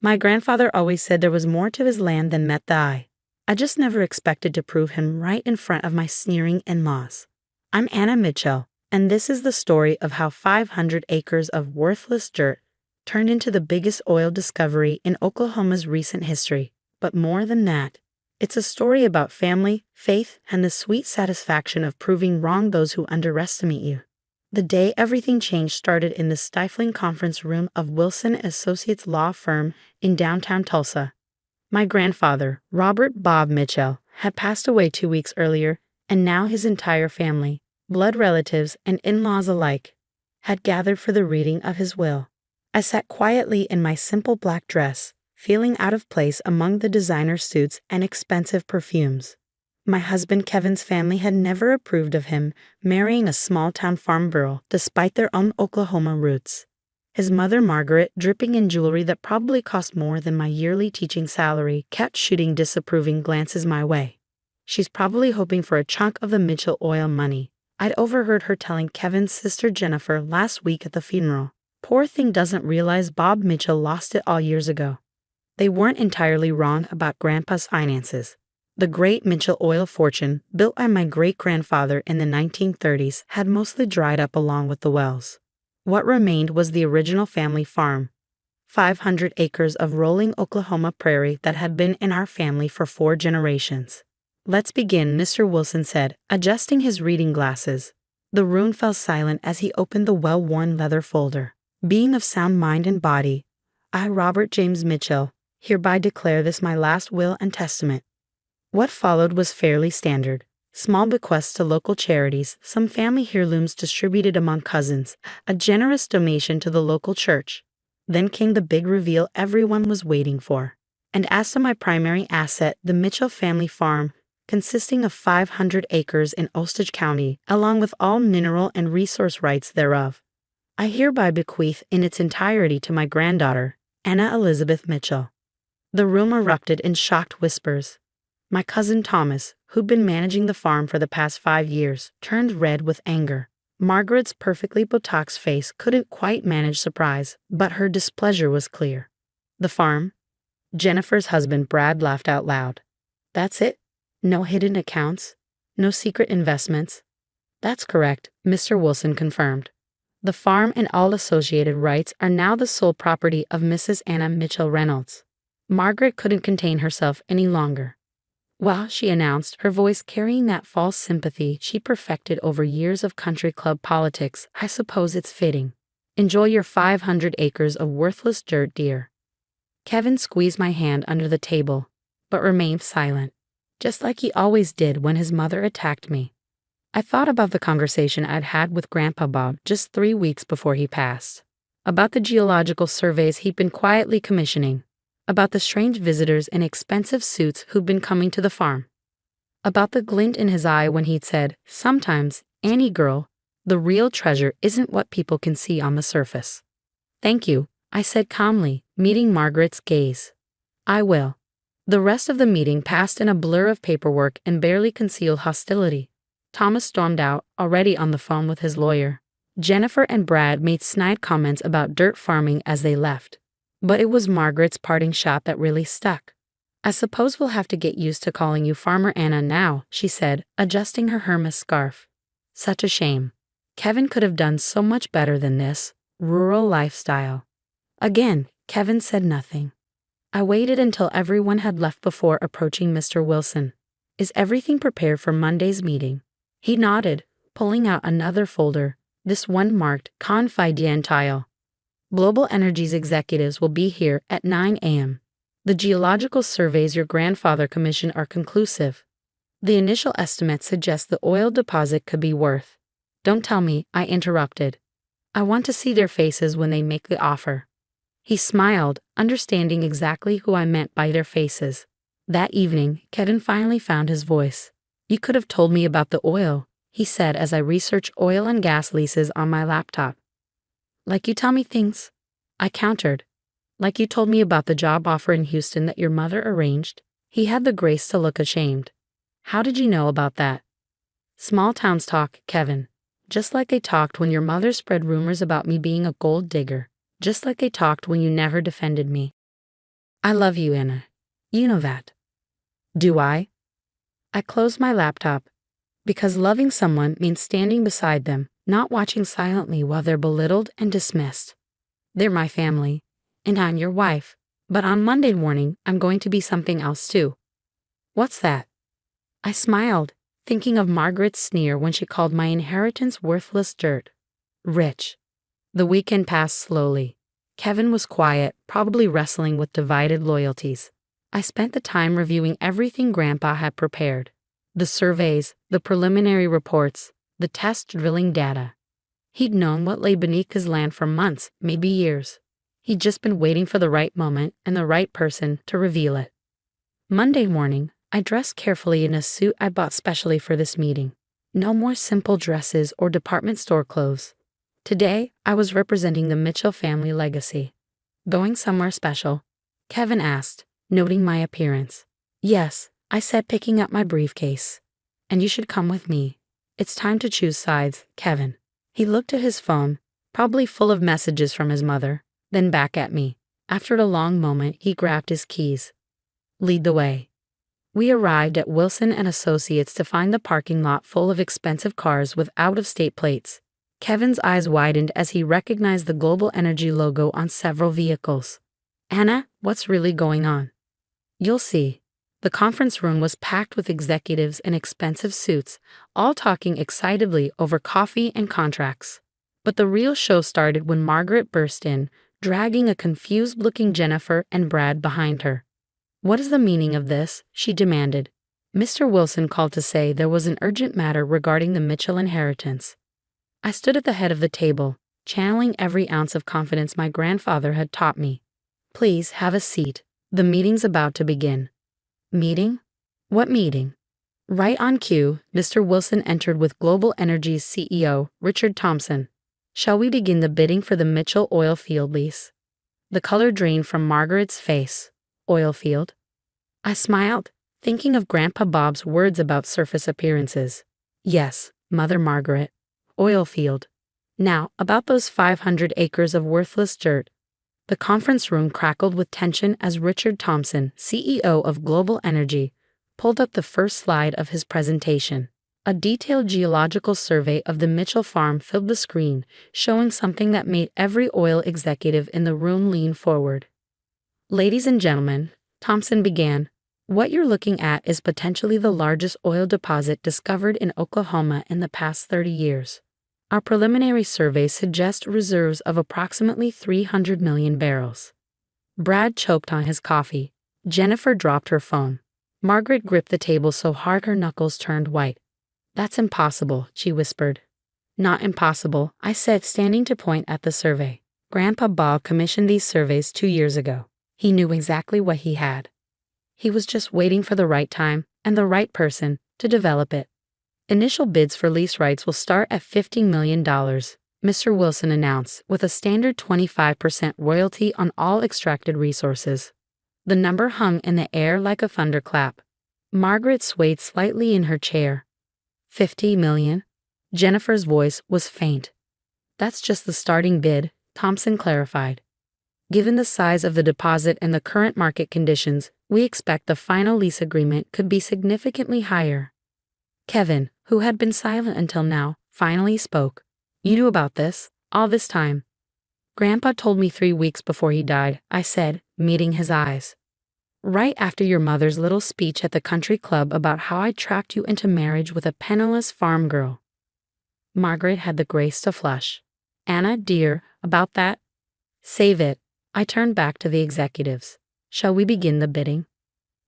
My grandfather always said there was more to his land than met the eye. I just never expected to prove him right in front of my sneering in-laws. I'm Anna Mitchell, and this is the story of how 500 acres of worthless dirt turned into the biggest oil discovery in Oklahoma's recent history. But more than that, it's a story about family, faith, and the sweet satisfaction of proving wrong those who underestimate you. The day everything changed started in the stifling conference room of Wilson Associates law firm in downtown Tulsa. My grandfather, Robert Bob Mitchell, had passed away 2 weeks earlier, and now his entire family, blood relatives and in-laws alike, had gathered for the reading of his will. I sat quietly in my simple black dress, feeling out of place among the designer suits and expensive perfumes. My husband Kevin's family had never approved of him marrying a small-town farm girl despite their own Oklahoma roots. His mother Margaret, dripping in jewelry that probably cost more than my yearly teaching salary, kept shooting disapproving glances my way. She's probably hoping for a chunk of the Mitchell oil money. I'd overheard her telling Kevin's sister Jennifer last week at the funeral. Poor thing doesn't realize Bob Mitchell lost it all years ago. They weren't entirely wrong about Grandpa's finances. The great Mitchell oil fortune, built by my great-grandfather in the 1930s, had mostly dried up along with the wells. What remained was the original family farm, 500 acres of rolling Oklahoma prairie that had been in our family for 4 generations. "Let's begin," Mr. Wilson said, adjusting his reading glasses. The room fell silent as he opened the well-worn leather folder. "Being of sound mind and body, I, Robert James Mitchell, hereby declare this my last will and testament." What followed was fairly standard. Small bequests to local charities, some family heirlooms distributed among cousins, a generous donation to the local church. Then came the big reveal everyone was waiting for. And as to my primary asset, the Mitchell family farm, consisting of 500 acres in Osage County, along with all mineral and resource rights thereof, I hereby bequeath in its entirety to my granddaughter, Anna Elizabeth Mitchell. The room erupted in shocked whispers. My cousin Thomas, who'd been managing the farm for the past 5 years, turned red with anger. Margaret's perfectly Botoxed face couldn't quite manage surprise, but her displeasure was clear. "The farm?" Jennifer's husband Brad laughed out loud. "That's it? No hidden accounts? No secret investments?" "That's correct," Mr. Wilson confirmed. "The farm and all associated rights are now the sole property of Mrs. Anna Mitchell Reynolds." Margaret couldn't contain herself any longer. "Well," she announced, her voice carrying that false sympathy she perfected over years of country club politics, "I suppose it's fitting. Enjoy your 500 acres of worthless dirt, dear." Kevin squeezed my hand under the table, but remained silent, just like he always did when his mother attacked me. I thought about the conversation I'd had with Grandpa Bob just 3 weeks before he passed, about the geological surveys he'd been quietly commissioning, about the strange visitors in expensive suits who'd been coming to the farm, about the glint in his eye when he'd said, "Sometimes, Annie girl, the real treasure isn't what people can see on the surface." "Thank you," I said calmly, meeting Margaret's gaze. "I will." The rest of the meeting passed in a blur of paperwork and barely concealed hostility. Thomas stormed out, already on the phone with his lawyer. Jennifer and Brad made snide comments about dirt farming as they left. But it was Margaret's parting shot that really stuck. "I suppose we'll have to get used to calling you Farmer Anna now," she said, adjusting her Hermes scarf. "Such a shame. Kevin could have done so much better than this rural lifestyle." Again, Kevin said nothing. I waited until everyone had left before approaching Mr. Wilson. "Is everything prepared for Monday's meeting?" He nodded, pulling out another folder, this one marked Confidential. "Global Energy's executives will be here at 9 a.m. The geological surveys your grandfather commissioned are conclusive. The initial estimates suggest the oil deposit could be worth—" "Don't tell me," I interrupted. "I want to see their faces when they make the offer." He smiled, understanding exactly who I meant by their faces. That evening, Kevin finally found his voice. "You could have told me about the oil," he said as I researched oil and gas leases on my laptop. "Like you tell me things," I countered. "Like you told me about the job offer in Houston that your mother arranged." He had the grace to look ashamed. "How did you know about that?" "Small towns talk, Kevin. Just like they talked when your mother spread rumors about me being a gold digger. Just like they talked when you never defended me." I love you, Anna. You know that. Do I? I closed my laptop because loving someone means standing beside them, not watching silently while they're belittled and dismissed. They're my family, and I'm your wife. But on Monday morning, I'm going to be something else too. What's that? I smiled, thinking of Margaret's sneer when she called my inheritance worthless dirt. Rich. The weekend passed slowly. Kevin was quiet, probably wrestling with divided loyalties. I spent the time reviewing everything Grandpa had prepared. The surveys, the preliminary reports, the test drilling data. He'd known what lay beneath his land for months, maybe years. He'd just been waiting for the right moment and the right person to reveal it. Monday morning, I dressed carefully in a suit I bought specially for this meeting. No more simple dresses or department store clothes. Today, I was representing the Mitchell family legacy. Going somewhere special? Kevin asked, noting my appearance. Yes, I said, picking up my briefcase. And you should come with me. It's time to choose sides, Kevin. He looked at his phone, probably full of messages from his mother, then back at me. After a long moment, he grabbed his keys. Lead the way. We arrived at Wilson & Associates to find the parking lot full of expensive cars with out-of-state plates. Kevin's eyes widened as he recognized the Global Energy logo on several vehicles. Anna, what's really going on? You'll see. The conference room was packed with executives in expensive suits, all talking excitedly over coffee and contracts. But the real show started when Margaret burst in, dragging a confused-looking Jennifer and Brad behind her. What is the meaning of this? She demanded. Mr. Wilson called to say there was an urgent matter regarding the Mitchell inheritance. I stood at the head of the table, channeling every ounce of confidence my grandfather had taught me. Please have a seat. The meeting's about to begin. Meeting? What meeting? Right on cue, Mr. Wilson entered with Global Energy's CEO, Richard Thompson. Shall we begin the bidding for the Mitchell oil field lease? The color drained from Margaret's face. Oil field? I smiled, thinking of Grandpa Bob's words about surface appearances. Yes, Mother Margaret. Oil field. Now, about those 500 acres of worthless dirt. The conference room crackled with tension as Richard Thompson, CEO of Global Energy, pulled up the first slide of his presentation. A detailed geological survey of the Mitchell farm filled the screen, showing something that made every oil executive in the room lean forward. Ladies and gentlemen, Thompson began, what you're looking at is potentially the largest oil deposit discovered in Oklahoma in the past 30 years. Our preliminary surveys suggest reserves of approximately 300 million barrels. Brad choked on his coffee. Jennifer dropped her phone. Margaret gripped the table so hard her knuckles turned white. That's impossible, she whispered. Not impossible, I said, standing to point at the survey. Grandpa Bob commissioned these surveys 2 years ago. He knew exactly what he had. He was just waiting for the right time and the right person to develop it. Initial bids for lease rights will start at $50 million, Mr. Wilson announced, with a standard 25% royalty on all extracted resources. The number hung in the air like a thunderclap. Margaret swayed slightly in her chair. 50 million? Jennifer's voice was faint. That's just the starting bid, Thompson clarified. Given the size of the deposit and the current market conditions, we expect the final lease agreement could be significantly higher. Kevin, who had been silent until now, finally spoke. You knew about this, all this time. Grandpa told me 3 weeks before he died, I said, meeting his eyes. Right after your mother's little speech at the country club about how I tracked you into marriage with a penniless farm girl. Margaret had the grace to flush. Anna, dear, about that? Save it. I turned back to the executives. Shall we begin the bidding?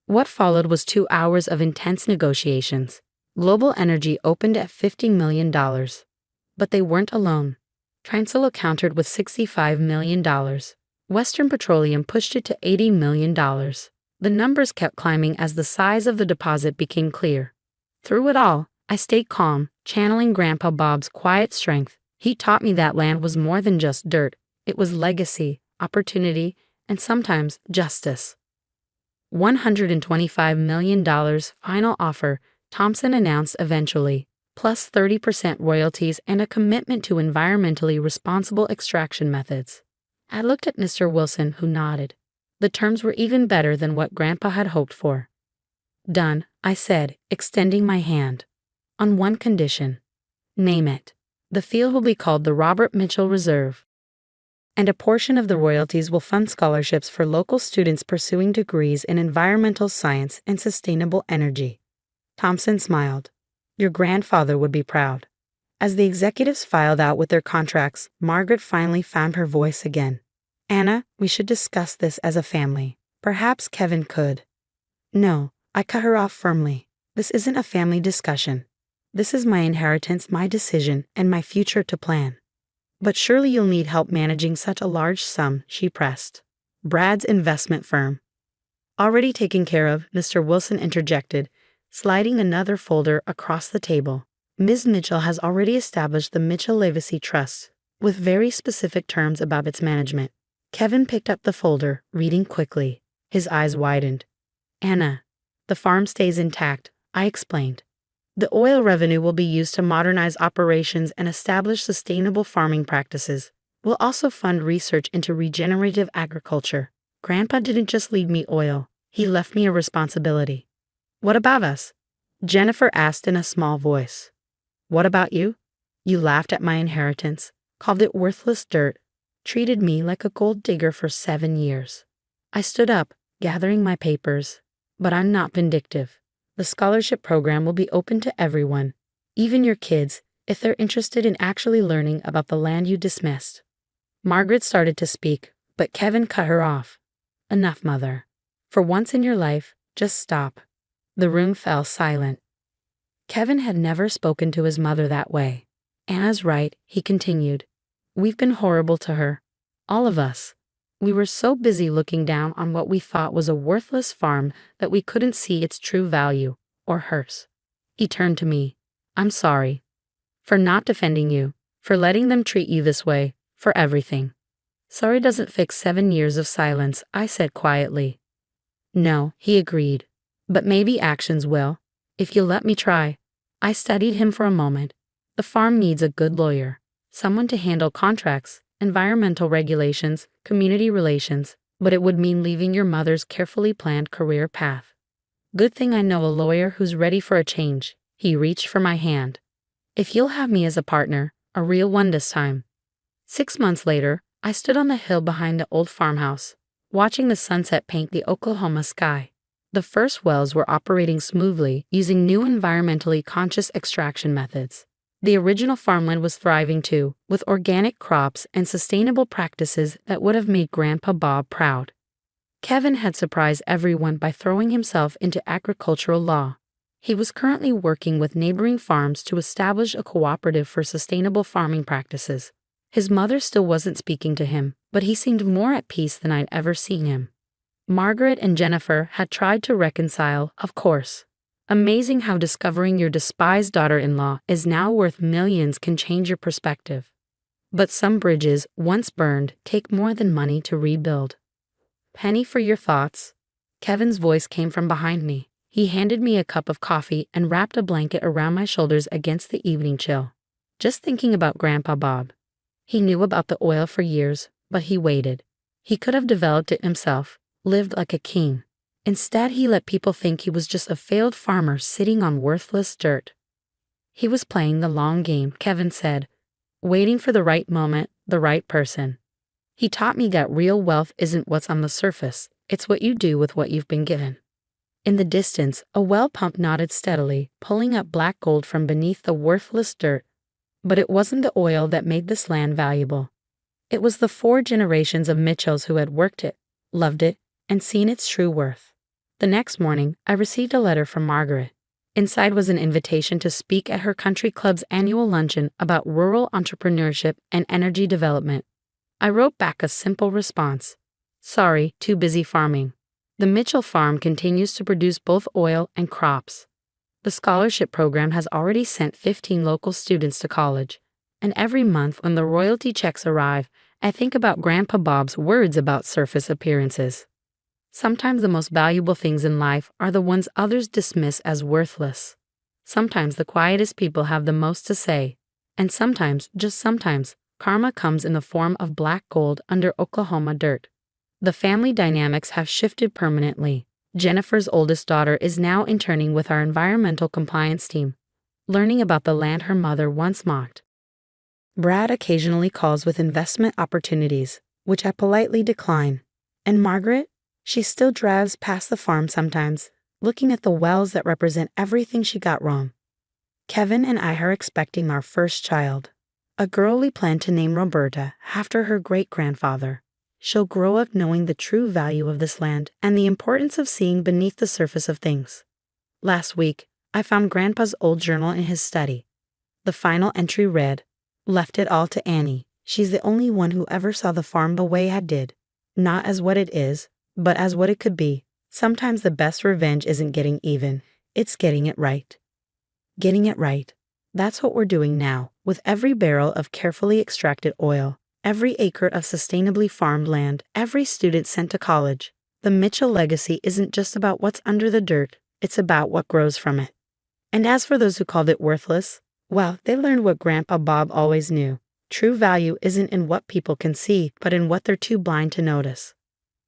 What followed was 2 hours of intense negotiations. Global Energy opened at $50 million. But they weren't alone. Transilo countered with $65 million. Western Petroleum pushed it to $80 million. The numbers kept climbing as the size of the deposit became clear. Through it all, I stayed calm, channeling Grandpa Bob's quiet strength. He taught me that land was more than just dirt. It was legacy, opportunity, and sometimes justice. $125 million final offer, Thompson announced eventually, plus 30% royalties and a commitment to environmentally responsible extraction methods. I looked at Mr. Wilson, who nodded. The terms were even better than what Grandpa had hoped for. Done, I said, extending my hand. On one condition. Name it. The field will be called the Robert Mitchell Reserve, and a portion of the royalties will fund scholarships for local students pursuing degrees in environmental science and sustainable energy. Thompson smiled. Your grandfather would be proud. As the executives filed out with their contracts, Margaret finally found her voice again. Anna, we should discuss this as a family. Perhaps Kevin could. No, I cut her off firmly. This isn't a family discussion. This is my inheritance, my decision, and my future to plan. But surely you'll need help managing such a large sum, she pressed. Brad's investment firm. Already taken care of, Mr. Wilson interjected, sliding another folder across the table. Ms. Mitchell has already established the Mitchell Legacy Trust, with very specific terms about its management. Kevin picked up the folder, reading quickly. His eyes widened. Anna, the farm stays intact, I explained. The oil revenue will be used to modernize operations and establish sustainable farming practices. We'll also fund research into regenerative agriculture. Grandpa didn't just leave me oil, he left me a responsibility. What about us? Jennifer asked in a small voice. What about you? You laughed at my inheritance, called it worthless dirt, treated me like a gold digger for 7 years. I stood up, gathering my papers. But I'm not vindictive. The scholarship program will be open to everyone, even your kids, if they're interested in actually learning about the land you dismissed. Margaret started to speak, but Kevin cut her off. Enough, Mother. For once in your life, just stop. The room fell silent. Kevin had never spoken to his mother that way. Anna's right, he continued. We've been horrible to her. All of us. We were so busy looking down on what we thought was a worthless farm that we couldn't see its true value, or hers. He turned to me. I'm sorry. For not defending you, for letting them treat you this way, for everything. Sorry doesn't fix 7 years of silence, I said quietly. No, he agreed. But maybe actions will, if you'll let me try. I studied him for a moment. The farm needs a good lawyer, someone to handle contracts, environmental regulations, community relations, but it would mean leaving your mother's carefully planned career path. Good thing I know a lawyer who's ready for a change. He reached for my hand. If you'll have me as a partner, a real one this time. 6 months later, I stood on the hill behind the old farmhouse, watching the sunset paint the Oklahoma sky. The first wells were operating smoothly, using new environmentally conscious extraction methods. The original farmland was thriving too, with organic crops and sustainable practices that would have made Grandpa Bob proud. Kevin had surprised everyone by throwing himself into agricultural law. He was currently working with neighboring farms to establish a cooperative for sustainable farming practices. His mother still wasn't speaking to him, but he seemed more at peace than I'd ever seen him. Margaret and Jennifer had tried to reconcile, of course. Amazing how discovering your despised daughter-in-law is now worth millions can change your perspective. But some bridges, once burned, take more than money to rebuild. Penny for your thoughts. Kevin's voice came from behind me. He handed me a cup of coffee and wrapped a blanket around my shoulders against the evening chill. Just thinking about Grandpa Bob. He knew about the oil for years, but he waited. He could have developed it himself, lived like a king. Instead, he let people think he was just a failed farmer sitting on worthless dirt. He was playing the long game, Kevin said, waiting for the right moment, the right person. He taught me that real wealth isn't what's on the surface, it's what you do with what you've been given. In the distance, a well pump nodded steadily, pulling up black gold from beneath the worthless dirt. But it wasn't the oil that made this land valuable. It was the 4 generations of Mitchells who had worked it, loved it, and seen its true worth. The next morning, I received a letter from Margaret. Inside was an invitation to speak at her country club's annual luncheon about rural entrepreneurship and energy development. I wrote back a simple response. Sorry, too busy farming. The Mitchell farm continues to produce both oil and crops. The scholarship program has already sent 15 local students to college. And every month when the royalty checks arrive, I think about Grandpa Bob's words about surface appearances. Sometimes the most valuable things in life are the ones others dismiss as worthless. Sometimes the quietest people have the most to say. And sometimes, just sometimes, karma comes in the form of black gold under Oklahoma dirt. The family dynamics have shifted permanently. Jennifer's oldest daughter is now interning with our environmental compliance team, learning about the land her mother once mocked. Brad occasionally calls with investment opportunities, which I politely decline. And Margaret? She still drives past the farm sometimes, looking at the wells that represent everything she got wrong. Kevin and I are expecting our first child, a girl we plan to name Roberta after her great-grandfather. She'll grow up knowing the true value of this land and the importance of seeing beneath the surface of things. Last week, I found Grandpa's old journal in his study. The final entry read, "Left it all to Annie. She's the only one who ever saw the farm the way I did. Not as what it is, but as what it could be. Sometimes the best revenge isn't getting even, it's getting it right." Getting it right. That's what we're doing now, with every barrel of carefully extracted oil, every acre of sustainably farmed land, every student sent to college. The Mitchell legacy isn't just about what's under the dirt, it's about what grows from it. And as for those who called it worthless, well, they learned what Grandpa Bob always knew. True value isn't in what people can see, but in what they're too blind to notice.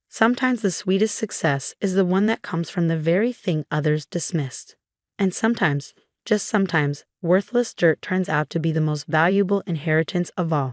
Sometimes the sweetest success is the one that comes from the very thing others dismissed. And sometimes, just sometimes, worthless dirt turns out to be the most valuable inheritance of all.